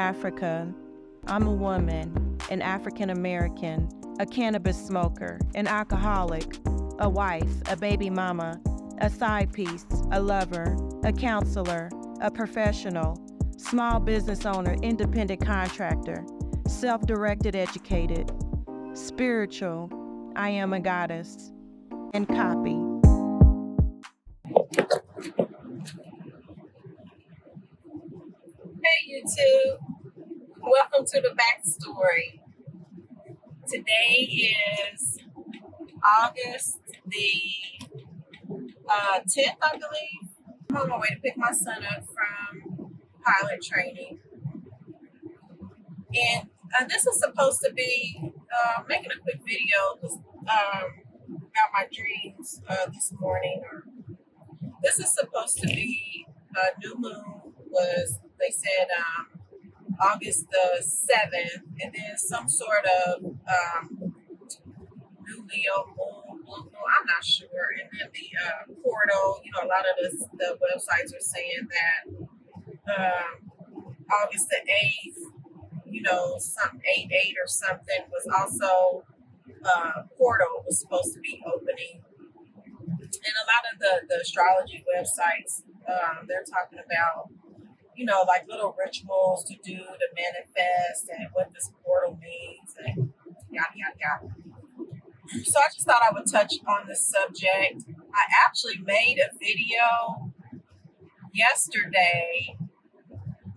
Africa. I'm a woman, an African American, a cannabis smoker, an alcoholic, a wife, a baby mama, a side piece, a lover, a counselor, a professional, small business owner, independent contractor, self-directed educated, spiritual, I am a goddess, and copy. Hey YouTube, welcome to the backstory. Today is August the 10th, I believe. I'm on my way to pick my son up from pilot training. And this is supposed to be making a quick video about my dreams this morning. This is supposed to be new moon they said August the 7th, and then some sort of new Leo moon, blue moon, I'm not sure. And then the portal, a lot of the websites are saying that August the 8th, some 8/8 or something was also portal was supposed to be opening. And a lot of the astrology websites, they're talking about, like little rituals to do to manifest and what this portal means and yada, yada, yada. So I just thought I would touch on this subject. I actually made a video yesterday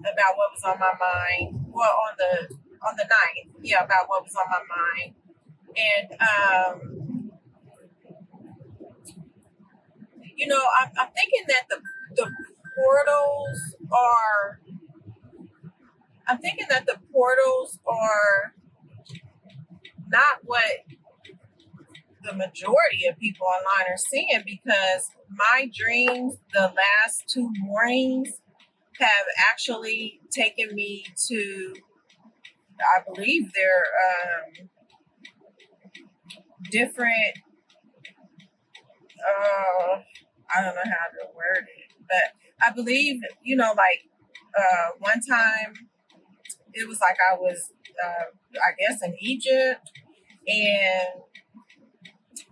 about what was on my mind. Well, on the 9th, yeah, about what was on my mind. And, I'm thinking that the portals are, not what the majority of people online are seeing, because my dreams the last 2 mornings have actually taken me to, I believe they're different, I don't know how to word it, but I believe, one time it was like I was, I guess, in Egypt, and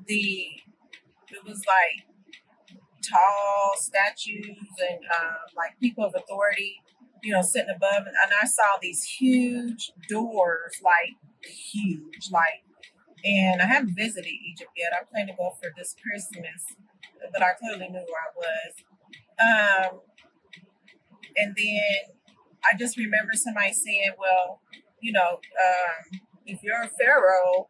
it was like tall statues and like people of authority, sitting above, and I saw these huge doors, and I haven't visited Egypt yet. I plan to go for this Christmas, but I clearly knew where I was. And then I just remember somebody saying, well, if you're a pharaoh,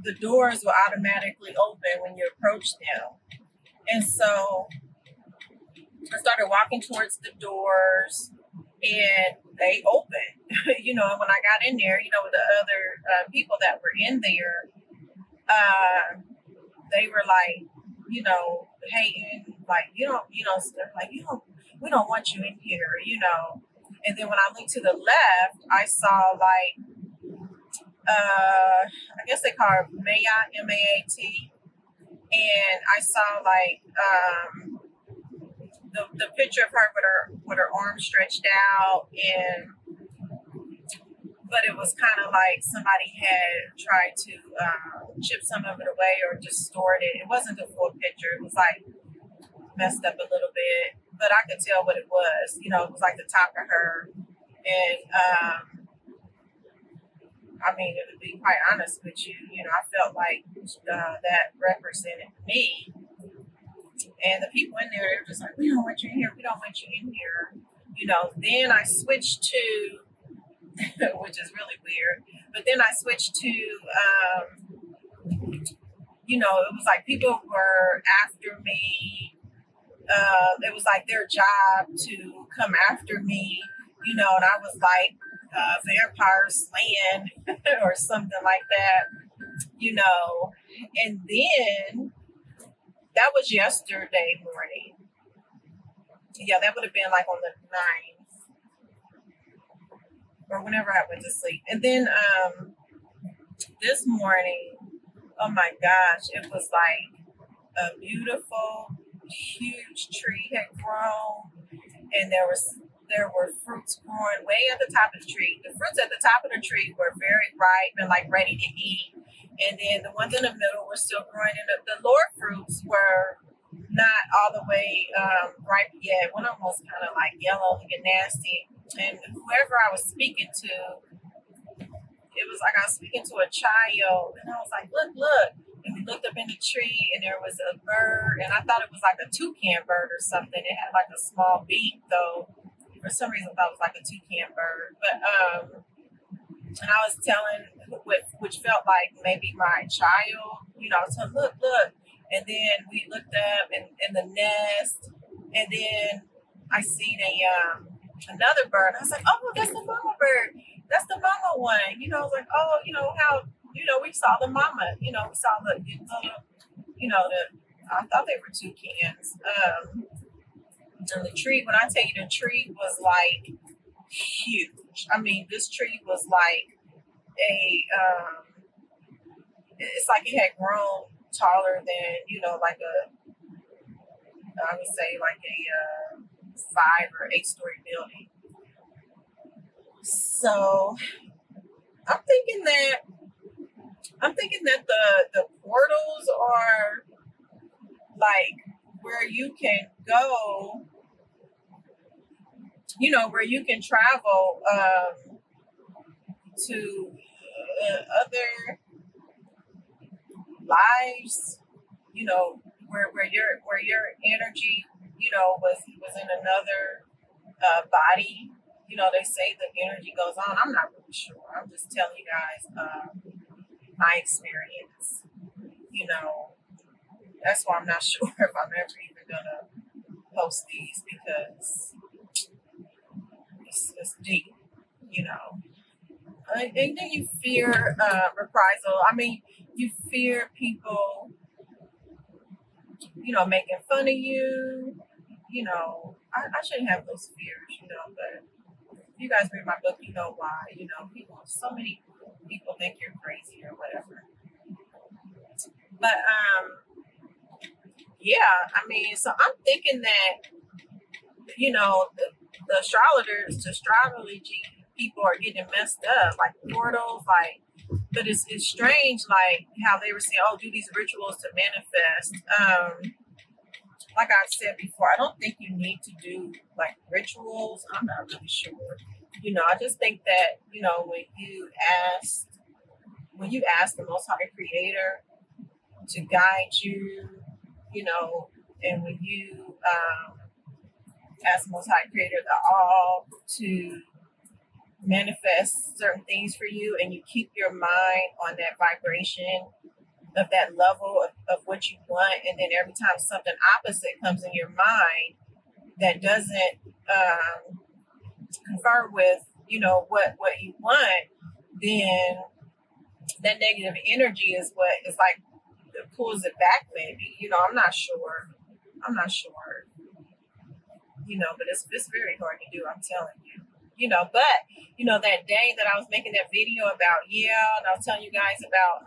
the doors will automatically open when you approach them. And so I started walking towards the doors, and they opened, and when I got in there, with the other people that were in there, they were like, hating, like, stuff like, we don't want you in here, And then when I looked to the left, I saw like, I guess they call her Mayat, M-A-A-T. And I saw like the picture of her with her arms stretched out, but it was kind of like somebody had tried to chip some of it away or distort it. It wasn't the full picture. It was like messed up a little bit, but I could tell what it was. It was like the top of her. And to be quite honest with you, I felt like that represented me. And the people in there, they were just like, we don't want you in here. We don't want you in here. Then I switched to, which is really weird, but then I switched to, it was like people were after me. It was like their job to come after me, and I was like vampire slaying or something like that, and then that was yesterday morning. Yeah, that would have been like on the 9th or whenever I went to sleep. And then this morning, oh my gosh, it was like a beautiful, huge tree had grown, and there was there were fruits growing way at the top of the tree. The fruits at the top of the tree were very ripe and like ready to eat. And then the ones in the middle were still growing. And the lower fruits were not all the way ripe yet. One of them was kind of like yellow, looking nasty. And whoever I was speaking to, it was like I was speaking to a child. And I was like, look, look. And we looked up in the tree and there was a bird. And I thought it was like a toucan bird or something. It had like a small beak, though. For some reason, I thought it was like a toucan bird. But, and I was telling, which felt like maybe my child, I was telling, look, look. And then we looked up in the nest. And then I seen another bird. I was like, oh, that's the mama bird. That's the mama one. I was like, oh, how, we saw the mama. We saw the I thought they were toucans. And the tree, when I tell you the tree was like huge. I mean, this tree was like it's like it had grown taller than, like I would say like a 5 or 8 story building. So I'm thinking that the portals are like where you can go, where you can travel to other lives, where your energy, was in another body. They say the energy goes on. I'm not really sure. I'm just telling you guys my experience. That's why I'm not sure if I'm ever even gonna post these because it's deep. And then you fear reprisal. I mean, you fear people, making fun of you. I shouldn't have those fears, but if you guys read my book, you know why. So many people think you're crazy or whatever. But yeah, I mean, so I'm thinking that, the astrologers, the astrology people are getting messed up, like portals, but it's strange, like how they were saying, oh, do these rituals to manifest. Like I said before, I don't think you need to do like rituals. I'm not really sure. I just think that, when you ask the Most High Creator to guide you, and when you ask the Most High Creator the all to manifest certain things for you, and you keep your mind on that vibration of that level of what you want, and then every time something opposite comes in your mind that doesn't confer with what you want, then that negative energy is what is like it pulls it back. Maybe I'm not sure. But it's very hard to do. I'm telling you. But that day that I was making that video about, and I was telling you guys about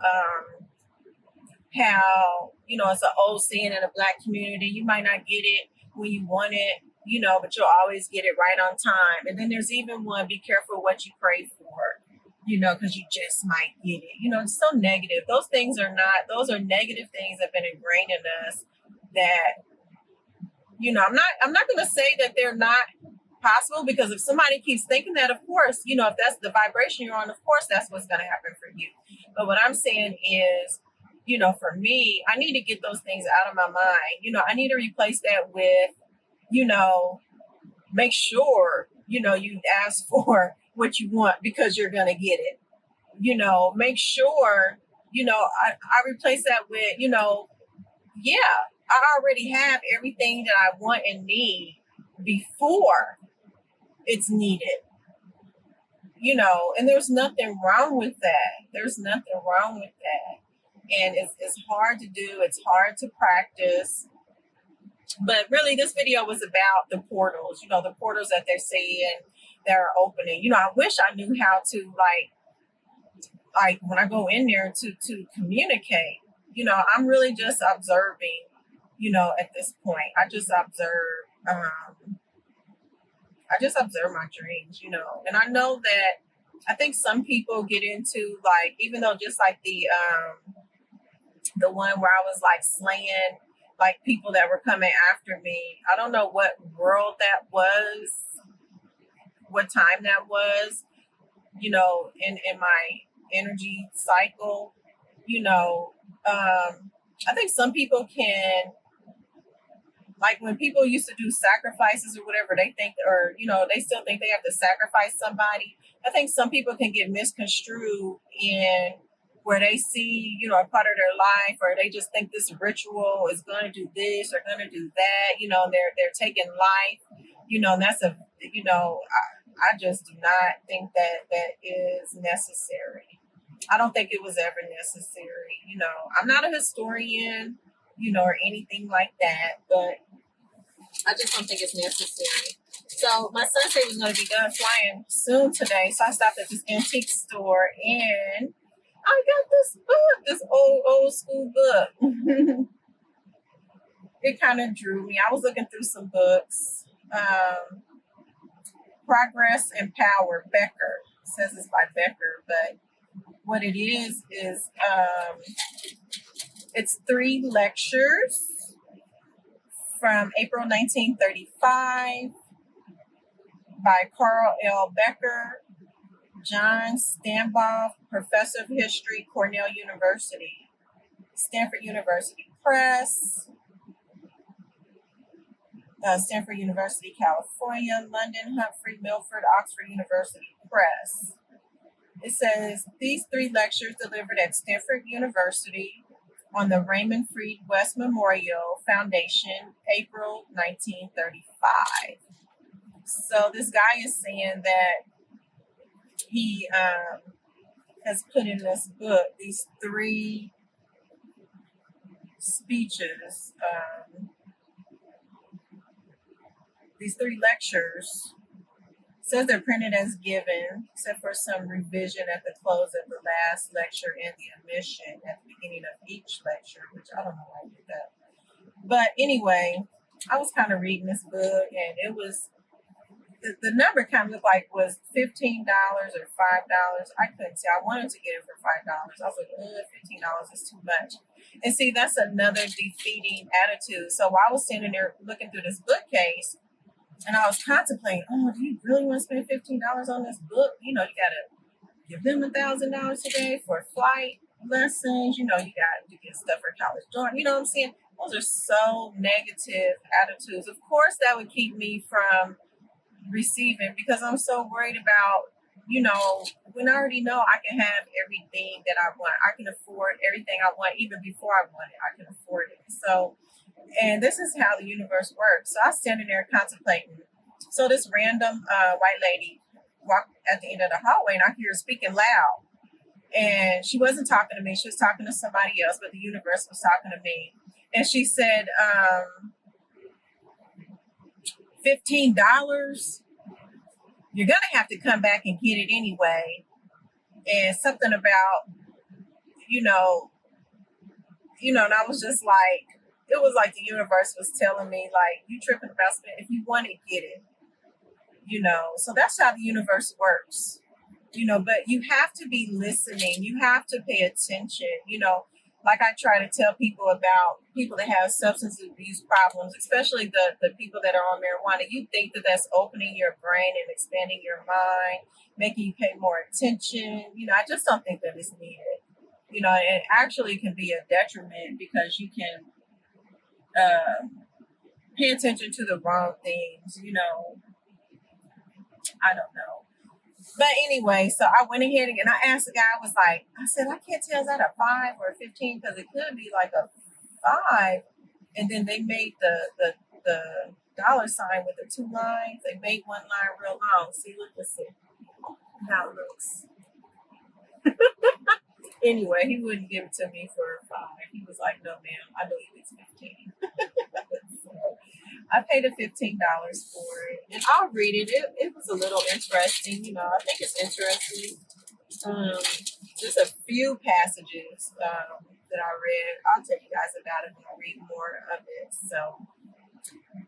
how, it's an old saying in the Black community, you might not get it when you want it, but you'll always get it right on time. And then there's even one, be careful what you pray for, because you just might get it. It's so negative. Those are negative things that have been ingrained in us that, I'm not going to say that they're not possible, because if somebody keeps thinking that, of course, if that's the vibration you're on, of course, that's what's going to happen for you. But what I'm saying is, for me, I need to get those things out of my mind. I need to replace that with, make sure, you ask for what you want because you're going to get it. Make sure, I replace that with, I already have everything that I want and need before it's needed. And there's nothing wrong with that. And it's hard to do. It's hard to practice. But really, this video was about the portals, the portals that they're saying that are opening. I wish I knew how to, like when I go in there to communicate. I'm really just observing, at this point. I just observe. I just observe my dreams, and I know that I think some people get into like, even though just like the one where I was like slaying like people that were coming after me. I don't know what world that was, what time that was, in my energy cycle, I think some people can, like when people used to do sacrifices or whatever, they think, or, they still think they have to sacrifice somebody. I think some people can get misconstrued in where they see, a part of their life, or they just think this ritual is going to do this or going to do that, they're taking life, and that's I just do not think that is necessary. I don't think it was ever necessary. I'm not a historian, or anything like that, but I just don't think it's necessary. So my son said he was going to be done flying soon today, so I stopped at this antique store and I got this book, this old school book. It kind of drew me. I was looking through some books. Progress and Power, Becker. It says it's by Becker, but what it is it's 3 lectures from April 1935 by Carl L. Becker, John Stambaugh, Professor of History, Cornell University, Stanford University Press, Stanford University, California, London, Humphrey, Milford, Oxford University Press. It says, these 3 lectures delivered at Stanford University on the Raymond Freed West Memorial Foundation, April 1935. So this guy is saying that he has put in this book these 3 speeches, these 3 lectures. Says they're printed as given, except for some revision at the close of the last lecture and the omission at the beginning of each lecture, which I don't know why I did that. But anyway, I was kind of reading this book, and it was, the number kind of looked like was $15 or $5. I couldn't see. I wanted to get it for $5. I was like, $15 is too much. And see, that's another defeating attitude. So while I was standing there looking through this bookcase, and I was contemplating, do you really want to spend $15 on this book? You got to give them $1,000 today for flight lessons. You got to get stuff for college dorm. You know what I'm saying? Those are so negative attitudes. Of course, that would keep me from receiving, because I'm so worried about, when I already know I can have everything that I want. I can afford everything I want, even before I want it. I can afford it. So, and this is how the universe works. So I was standing there contemplating. So this random white lady walked at the end of the hallway, and I hear her speaking loud. And she wasn't talking to me. She was talking to somebody else, but the universe was talking to me. And she said, $15? You're going to have to come back and get it anyway. And something about, and I was just like, it was like the universe was telling me, like, you tripping about spending. If you want it, get it. So that's how the universe works. But you have to be listening. You have to pay attention. Like I try to tell people about people that have substance abuse problems, especially the people that are on marijuana. You think that that's opening your brain and expanding your mind, making you pay more attention. I just don't think that it's needed. It actually can be a detriment, because you can pay attention to the wrong things, I don't know. But anyway, so I went ahead and I asked the guy, I said, I can't tell, is that a 5 or a 15? Because it could be like a 5. And then they made the dollar sign with the 2 lines. They made one line real long. See, let's see how it looks. Anyway, he wouldn't give it to me for a 5. He was like, no, ma'am, I believe it's 15. So I paid the $15 for it. And I'll read it. It was a little interesting. I think it's interesting. Just a few passages that I read. I'll tell you guys about it when I read more of it. So,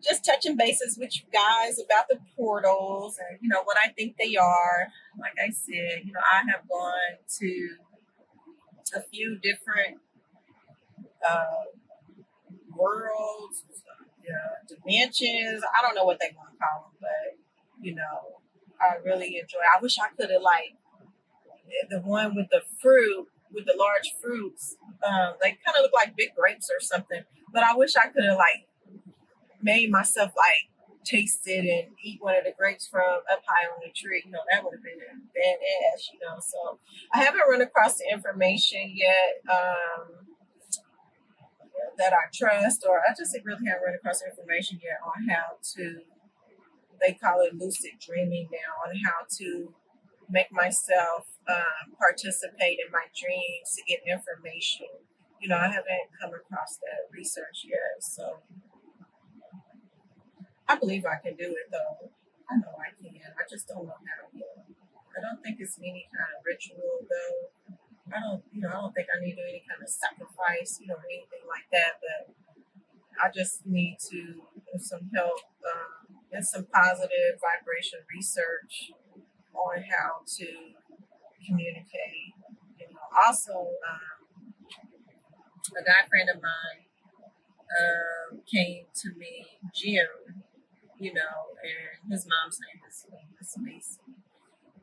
just touching bases with you guys about the portals and, what I think they are. Like I said, I have gone to a few different worlds, dimensions. I don't know what they want to call them, but, I really enjoy it. I wish I could have, like, the one with the fruit, with the large fruits. They kind of look like big grapes or something. But I wish I could have, like, made myself, like, taste it and eat one of the grapes from up high on the tree. That would have been badass. So I haven't run across the information yet that I trust, or I just really haven't run across the information yet on how to, they call it lucid dreaming now, on how to make myself participate in my dreams to get information. I haven't come across that research yet, so I believe I can do it, though. I know I can. I just don't know how yet. I don't think it's any kind of ritual, though. I don't think I need to do any kind of sacrifice, or anything like that. But I just need to get some help and some positive vibration research on how to communicate. Also, a guy friend of mine came to me, Jim, and his mom's name is Miss Macy.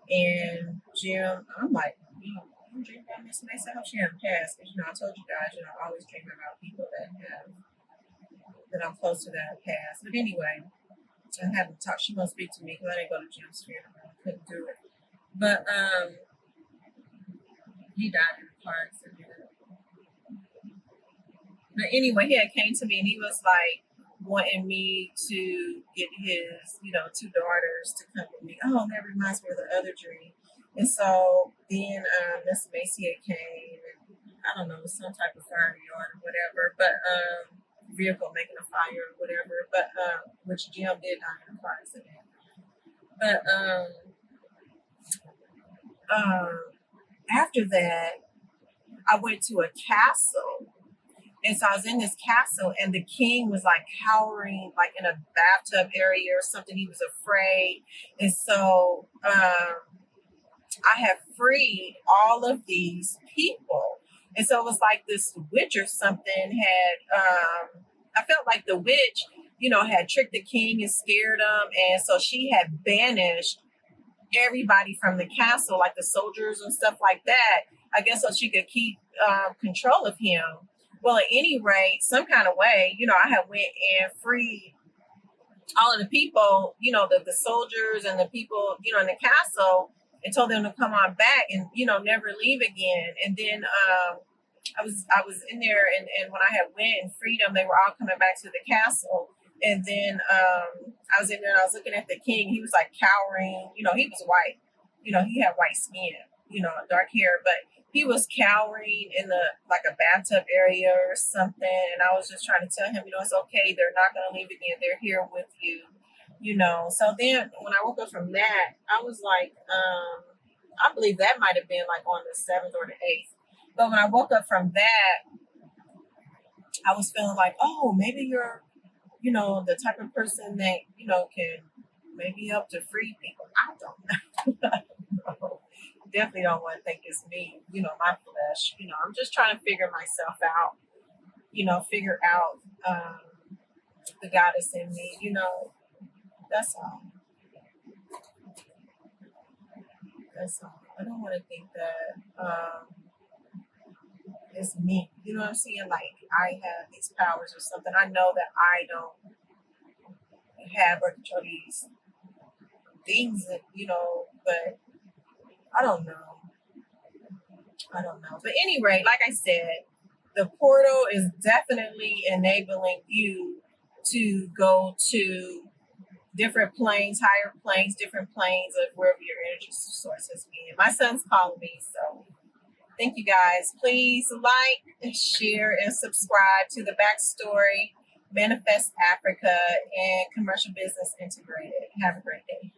And Jim, I'm like, I'm dreaming about Miss Macy. I hope she hasn't passed. Because, I told you guys, I always dream about people that I'm close to that have passed. But anyway, I haven't talked. She won't speak to me because I didn't go to Jim's funeral. I couldn't do it. But he died in a car accident. But anyway, he had came to me and he was like wanting me to get his, two daughters to come with me. Oh, that reminds me of the other dream. And so then Miss Macy had came, and I don't know, some type of fire yard or whatever, but vehicle making a fire or whatever, but which Jim did die in a car accident. But after that, I went to a castle. And so I was in this castle, and the king was like cowering, like in a bathtub area or something. He was afraid. And so I have freed all of these people. And so it was like this witch or something had, I felt like the witch, had tricked the king and scared him. And so she had banished everybody from the castle, like the soldiers and stuff like that, I guess, so she could keep control of him. Well, at any rate, some kind of way, I had went and freed all of the people, the soldiers and the people, in the castle, and told them to come on back and, never leave again. And then I was in there, and when I had went and freed them, they were all coming back to the castle. And then I was in there and I was looking at the king. He was like cowering. He was white. He had white skin, dark hair, but he was cowering in like a bathtub area or something. And I was just trying to tell him, it's okay. They're not going to leave again. They're here with you, So then when I woke up from that, I was like, I believe that might have been like on the 7th or the 8th. But when I woke up from that, I was feeling like, oh, maybe you're, the type of person that, can maybe help to free people. I don't know. Definitely don't want to think it's me, my flesh. I'm just trying to figure myself out, figure out the goddess in me, that's all. That's all. I don't want to think that it's me. You know what I'm saying? Like I have these powers or something. I know that I don't have or control these things that, but I don't know. But anyway, like I said, the portal is definitely enabling you to go to different planes, higher planes, different planes of wherever your energy source has been. My son's calling me, so thank you guys. Please like, share, and subscribe to the Backstory, Manifest Africa, and Commercial Business Integrated. Have a great day.